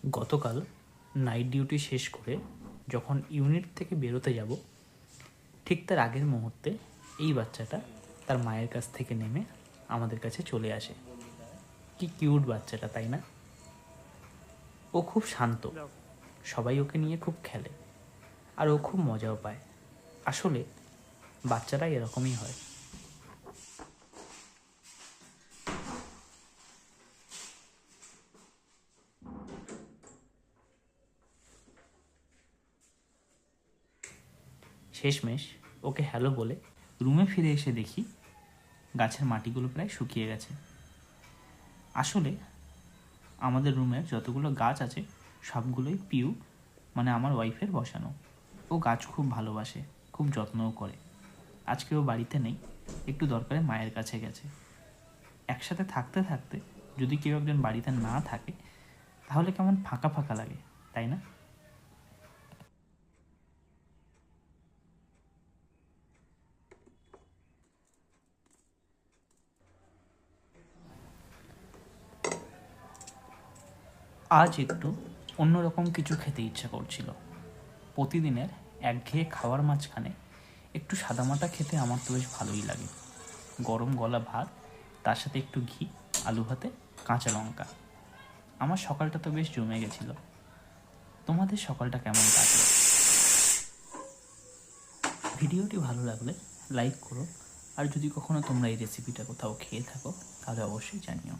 গতকাল night duty শেষ করে যখন ইউনিট থেকে বেরোতে যাব, ঠিক তার আগের মুহূর্তে এই বাচ্চাটা তার মায়ের কাছ থেকে নেমে আমাদের কাছে চলে আসে। কি কিউট বাচ্চাটা, তাই না? ও খুব শান্ত, সবাই ওকে নিয়ে খুব খেলে, আর ও খুব মজাও পায়। আসলে বাচ্চারা এরকমই হয়। শেষমেশ ওকে হ্যালো বলে রুমে ফিরে এসে দেখি গাছের মাটিগুলো প্রায় শুকিয়ে গেছে। আসলে আমাদের রুমের যতগুলো গাছ আছে সবগুলোই পিউ, মানে আমার ওয়াইফের বসানো। ও গাছ খুব ভালোবাসে, খুব যত্নও করে। আজকে ও বাড়িতে নেই, একটু দরকারে মায়ের কাছে গেছে। একসাথে থাকতে থাকতে যদি কেউ একজন বাড়িতে না থাকে তাহলে কেমন ফাঁকা ফাঁকা লাগে, তাই না? আজ একটু অন্যরকম কিছু খেতে ইচ্ছা করছিল। প্রতিদিনের একঘেয়ে খাওয়ার মাঝখানে একটু সাদামাটা খেতে আমার তো বেশ ভালোই লাগে। গরম গলা ভাত, তার সাথে একটু ঘি, আলু ভাতে, কাঁচা লঙ্কা। আমার সকালটা তো বেশ জমে গেছিল। তোমাদের সকালটা কেমন কাটলো? ভিডিওটি ভালো লাগলে লাইক করো, আর যদি কখনো তোমরা এই রেসিপিটা কোথাও খেয়ে থাকো তাহলে অবশ্যই জানিও।